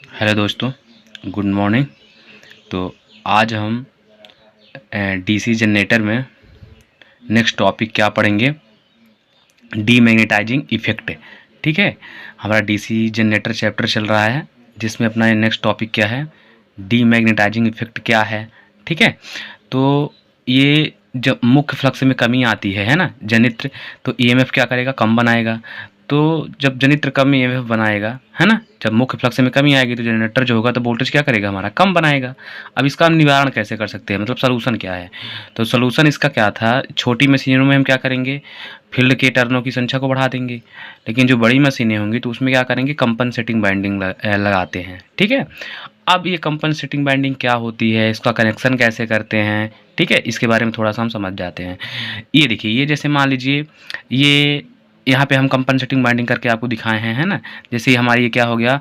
Hello दोस्तों, good morning. तो आज हम डीसी जनरेटर में नेक्स्ट टॉपिक क्या पढ़ेंगे? Demagnetising effect. ठीक है, हमारा डीसी जनरेटर चैप्टर चल रहा है जिसमें अपना नेक्स्ट टॉपिक क्या है, डीमैग्नेटाइजिंग इफ़ेक्ट क्या है। ठीक है, तो ये जब मुख्य फ्लक्स में कमी आती है ना, जनित्र, तो ईएमएफ क्या करेगा, कम बनाएगा। तो जब जनित्र कम ईएमएफ बनाएगा, है ना, जब मुख्य फ्लक्स में कमी आएगी तो जनरेटर जो होगा तो वोल्टेज क्या करेगा, हमारा कम बनाएगा। अब इसका हम निवारण कैसे कर सकते हैं, मतलब सोल्यूशन क्या है? तो सोल्यूशन इसका क्या था, छोटी मशीनों में हम क्या करेंगे, फील्ड के टर्नों की संख्या को बढ़ा देंगे। लेकिन जो बड़ी मशीनें होंगी तो उसमें क्या करेंगे, कंपनसेटिंग बाइंडिंग लगाते हैं। ठीक है, अब ये कंपनसेटिंग बाइंडिंग क्या होती है, इसका कनेक्शन कैसे करते हैं, ठीक है, इसके बारे में थोड़ा सा हम समझ जाते हैं। ये देखिए, ये जैसे मान लीजिए, ये यहाँ पे हम कंपनसेटिंग बाइंडिंग करके आपको दिखाए हैं, है ना। जैसे हमारी ये क्या हो गया,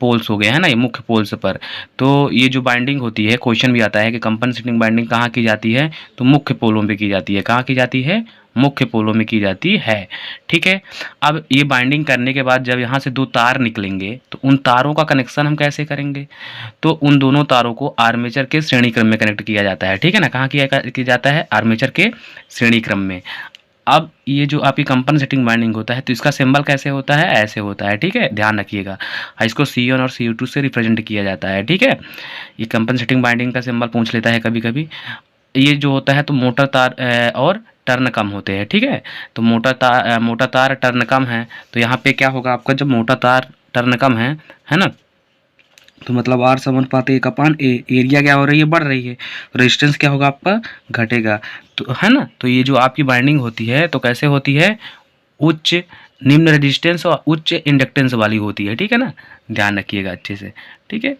पोल्स हो गए, है ना, ये मुख्य पोल्स पर। तो ये जो बाइंडिंग होती है, क्वेश्चन भी आता है कि कंपनसेटिंग बाइंडिंग कहाँ की जाती है, तो मुख्य पोलों पे की जाती है। कहाँ की जाती है, मुख्य पोलों में की जाती है। ठीक है, अब ये बाइंडिंग करने के बाद जब यहाँ से दो तार निकलेंगे तो उन तारों का कनेक्शन हम कैसे करेंगे, तो उन दोनों तारों को आर्मेचर के श्रेणी क्रम में कनेक्ट किया जाता है। ठीक है ना, कहाँ किया जाता है, आर्मेचर के श्रेणी क्रम में। अब ये जो आपकी कंपनसेटिंग बाइंडिंग होता है तो इसका सिंबल कैसे होता है, ऐसे होता है। ठीक है, ध्यान रखिएगा, इसको C1 और CO2 से रिप्रेजेंट किया जाता है। ठीक है, ये कंपनसेटिंग बाइंडिंग का सिंबल पूछ लेता है कभी कभी। ये जो होता है तो मोटा तार और टर्न कम होते हैं। ठीक है, तो मोटा तार टर्न कम है, तो यहाँ पे क्या होगा आपका, जब मोटा तार टर्न कम है ना, तो मतलब आर समानुपात 1/A, एरिया क्या हो रही है, बढ़ रही है, रेजिस्टेंस क्या होगा आपका, घटेगा। तो है ना, तो ये जो आपकी बाइंडिंग होती है तो कैसे होती है, उच्च निम्न रेजिस्टेंस और उच्च इंडक्टेंस वाली होती है। ठीक है ना, ध्यान रखिएगा अच्छे से। ठीक है,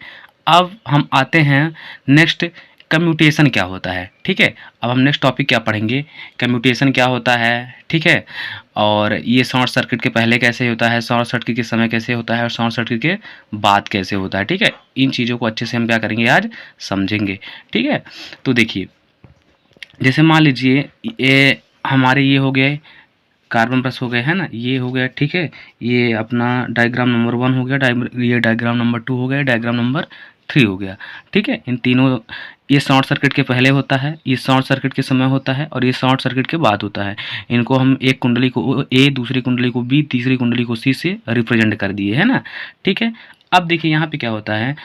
अब हम आते हैं नेक्स्ट, कम्यूटेशन क्या होता है। ठीक है, अब हम नेक्स्ट टॉपिक क्या पढ़ेंगे, कम्यूटेशन क्या होता है। ठीक है, और ये शॉर्ट सर्किट के पहले कैसे होता है, शॉर्ट सर्किट के समय कैसे होता है, और शॉर्ट सर्किट के बाद कैसे होता है। ठीक है, इन चीज़ों को अच्छे से हम क्या करेंगे, आज समझेंगे। ठीक है, तो देखिए, जैसे मान लीजिए ये हमारे ये हो गए कार्बन प्लस हो गए, है ना, ये हो गया। ठीक है, ये अपना डायग्राम नंबर 1 हो गया, ये डायग्राम नंबर 2 हो गया, डायग्राम नंबर 3 हो गया। ठीक है, इन तीनों, ये शॉर्ट सर्किट के पहले होता है, ये शॉर्ट सर्किट के समय होता है, और ये शॉर्ट सर्किट के बाद होता है। इनको हम एक कुंडली को ए, दूसरी कुंडली को बी, तीसरी कुंडली को सी से रिप्रेजेंट कर दिए, है ना। ठीक है, अब देखिए यहाँ पे क्या होता है,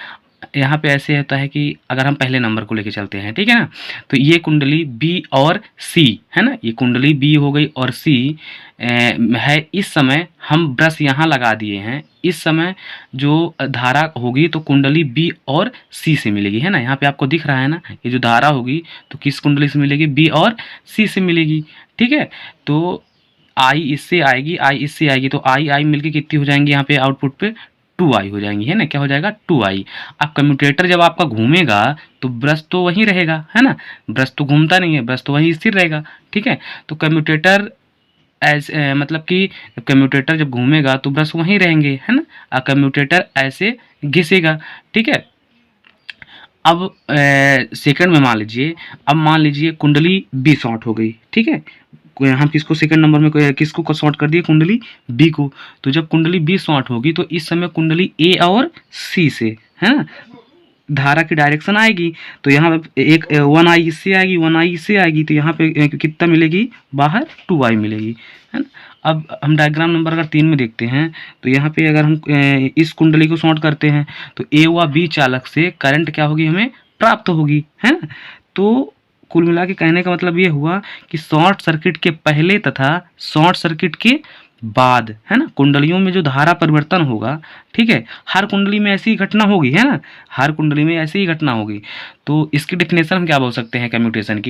यहाँ पे ऐसे होता है कि अगर हम पहले नंबर को लेके चलते हैं, ठीक है ना, तो ये कुंडली बी और सी, है ना, ये कुंडली बी हो गई और सी है। इस समय हम ब्रश यहाँ लगा दिए हैं, इस समय जो धारा होगी तो कुंडली बी और सी से मिलेगी, है ना, यहाँ पे आपको दिख रहा है ना, ये जो धारा होगी तो किस कुंडली से मिलेगी, बी और सी से मिलेगी। ठीक है, तो आई इससे आएगी, आई इससे आएगी, तो आई आई मिलके कितनी हो जाएंगी, यहाँ पे आउटपुट पे 2i हो जाएंगी, है ना, क्या हो जाएगा, 2i। अब कम्यूटेटर जब आपका घूमेगा तो ब्रश तो वहीं रहेगा, है ना, ब्रश तो घूमता नहीं है, ब्रश तो वहीं स्थिर रहेगा। ठीक है, तो कम्यूटेटर मतलब कि कम्यूटेटर जब घूमेगा तो ब्रश वहीं रहेंगे, है ना, और कम्यूटेटर ऐसे घिसेगा। ठीक है, अब सेकंड में मान लीजिए, अब मान लीजिए कुंडली बी शॉर्ट हो गई। ठीक है, हम किसको सेकंड नंबर में किसको शॉर्ट कर दिए, कुंडली बी को। तो जब कुंडली बी शॉर्ट होगी तो इस समय कुंडली ए और सी से, है ना, धारा की डायरेक्शन आएगी। तो यहाँ पे एक 1i इससे आएगी, 1i इससे आएगी, तो यहाँ पे कितना मिलेगी, बाहर 2i मिलेगी, है ना। अब हम डायग्राम नंबर अगर 3 में देखते हैं तो यहाँ पे अगर हम इस कुंडली को शॉर्ट करते हैं तो ए व बी चालक से करंट क्या होगी, हमें प्राप्त होगी, है ना। तो कुल मिला के कहने का मतलब ये हुआ कि शॉर्ट सर्किट के पहले तथा शॉर्ट सर्किट के बाद, है ना, कुंडलियों में जो धारा परिवर्तन होगा, ठीक है, हर कुंडली में ऐसी ही घटना होगी, है ना, हर कुंडली में ऐसी ही घटना होगी। तो इसकी डिफिनेशन हम क्या बोल सकते हैं, कम्यूटेशन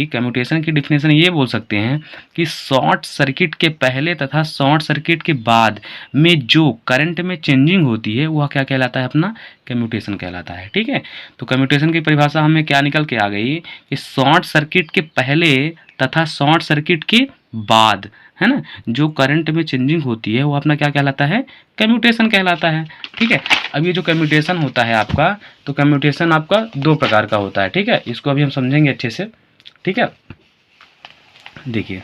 की डिफिनेशन ये बोल सकते हैं कि शॉर्ट सर्किट के पहले तथा शॉर्ट सर्किट के बाद में जो करंट में चेंजिंग होती है वह क्या कहलाता है, अपना कम्यूटेशन कहलाता है। ठीक है, तो कम्यूटेशन की परिभाषा हमें क्या निकल के आ गई कि शॉर्ट सर्किट के पहले तथा शॉर्ट सर्किट के बाद, है ना, जो करंट में चेंजिंग होती है वो अपना क्या कहलाता है, कम्यूटेशन कहलाता है। ठीक है, अब ये जो कम्यूटेशन होता है आपका, तो कम्यूटेशन आपका दो प्रकार का होता है। ठीक है, इसको अभी हम समझेंगे अच्छे से। ठीक है, देखिए,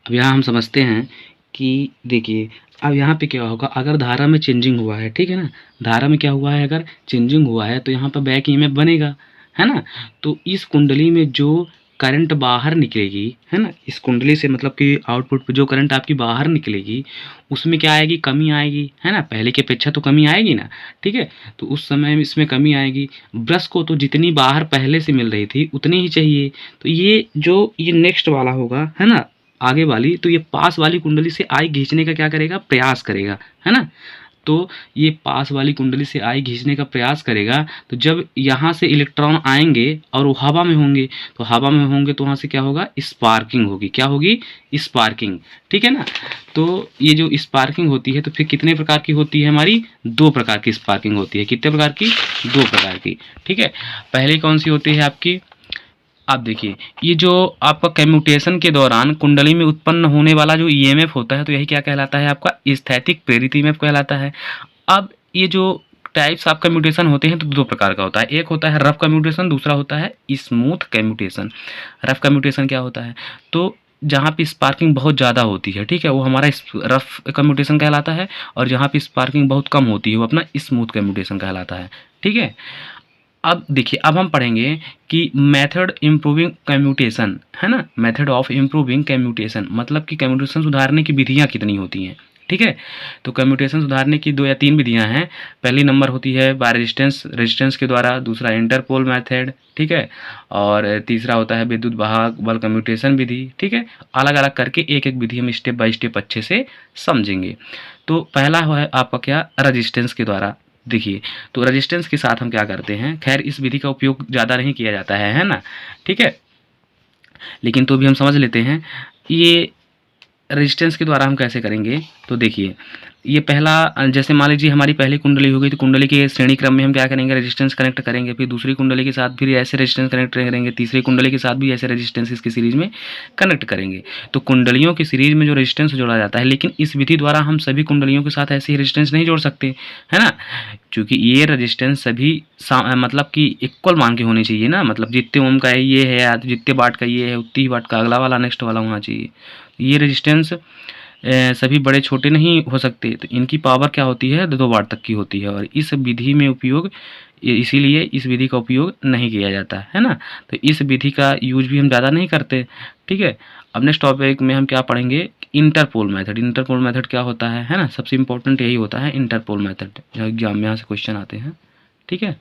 अब यहाँ हम समझते हैं कि देखिए अब यहाँ पे क्या होगा, अगर धारा में चेंजिंग हुआ है, ठीक है ना, धारा में क्या हुआ है, अगर चेंजिंग हुआ है तो यहाँ पर बैक ईएमएफ बनेगा, है ना। तो इस कुंडली में जो करंट बाहर निकलेगी, है ना, इस कुंडली से मतलब कि आउटपुट पे जो करंट आपकी बाहर निकलेगी उसमें क्या आएगी, कमी आएगी, है ना, पहले की अपेक्षा तो कमी आएगी ना, ठीक है। तो उस समय इसमें कमी आएगी। ब्रश को तो जितनी बाहर पहले से मिल रही थी उतनी ही चाहिए, तो ये नेक्स्ट वाला होगा, है ना, आगे वाली, तो ये पास वाली कुंडली से आई खींचने का क्या करेगा, प्रयास करेगा, है ना। तो ये पास वाली कुंडली से आई खींचने का प्रयास करेगा, तो जब यहाँ से इलेक्ट्रॉन आएंगे और वो हवा में होंगे, तो हवा में होंगे तो वहाँ से क्या होगा, स्पार्किंग होगी, क्या होगी, स्पार्किंग, ठीक है ना। तो ये जो स्पार्किंग होती है तो फिर कितने प्रकार की होती है हमारी, दो प्रकार की स्पार्किंग होती है। कितने प्रकार की, दो प्रकार की, ठीक है। पहली कौन सी होती है आपकी, आप देखिए, ये जो आपका कम्यूटेशन के दौरान कुंडली में उत्पन्न होने वाला जो ईएमएफ होता है, तो यही क्या कहलाता है, आपका स्थैतिक प्रेरित ईएमएफ कहलाता है। अब ये जो टाइप्स ऑफ कम्यूटेशन होते हैं तो दो प्रकार का होता है, एक होता है रफ कम्यूटेशन, दूसरा होता है स्मूथ कम्यूटेशन। रफ कम्यूटेशन क्या होता है, तो जहाँ पे स्पार्किंग बहुत ज़्यादा होती है, ठीक है, वो हमारा रफ कम्यूटेशन कहलाता है, और जहाँ पे स्पार्किंग बहुत कम होती है वो अपना स्मूथ कम्यूटेशन कहलाता है, ठीक है। अब देखिए, अब हम पढ़ेंगे कि मेथड इम्प्रूविंग कम्यूटेशन, है ना, मेथड ऑफ इम्प्रूविंग कम्यूटेशन, मतलब कि कम्यूटेशन सुधारने की विधियाँ कितनी होती हैं, ठीक है। तो कम्यूटेशन सुधारने की दो या तीन विधियाँ हैं। पहली नंबर होती है बाय रेजिस्टेंस के द्वारा, दूसरा इंटरपोल मेथड, ठीक है, और तीसरा होता है विद्युत वाहक बल कम्यूटेशन विधि, ठीक है। अलग अलग करके एक एक विधि हम स्टेप बाय स्टेप अच्छे से समझेंगे। तो पहला है आपका क्या, रजिस्टेंस के द्वारा। देखिए, तो रेजिस्टेंस के साथ हम क्या करते हैं, खैर इस विधि का उपयोग ज़्यादा नहीं किया जाता है ना, ठीक है, लेकिन तो भी हम समझ लेते हैं ये रेजिस्टेंस के द्वारा हम कैसे करेंगे। तो देखिए, ये पहला, जैसे मान लीजिए हमारी पहली कुंडली हो गई, तो कुंडली के श्रेणी क्रम में हम क्या करेंगे, रेजिस्टेंस कनेक्ट करेंगे, फिर दूसरी कुंडली के साथ फिर ऐसे रेजिस्टेंस कनेक्ट करेंगे, तीसरी कुंडली के साथ भी ऐसे रेजिस्टेंस इसकी सीरीज में कनेक्ट करेंगे। तो कुंडलियों की सीरीज में जो रेजिस्टेंस जोड़ा जाता है, लेकिन इस विधि द्वारा हम सभी कुंडलियों के साथ ऐसे ही रेजिस्टेंस नहीं जोड़ सकते, है ना, क्योंकि ये रेजिस्टेंस सभी मतलब कि इक्वल मान के होने चाहिए ना, मतलब जितने ओम का है ये है या जितने वाट का ये है उतनी ही वाट का अगला वाला नेक्स्ट वाला होना चाहिए। ये रेजिस्टेंस सभी बड़े छोटे नहीं हो सकते, तो इनकी पावर क्या होती है, 2 वाट तक की होती है, और इस विधि में उपयोग, इसीलिए इस विधि का उपयोग नहीं किया जाता है ना। तो इस विधि का यूज भी हम ज़्यादा नहीं करते, ठीक है। अब नेक्स्ट टॉपिक में हम क्या पढ़ेंगे, इंटरपोल मेथड। इंटरपोल मेथड क्या होता है ना, सबसे इंपॉर्टेंट यही होता है इंटरपोल मेथड, एग्जाम में यहाँ से क्वेश्चन आते हैं, ठीक है।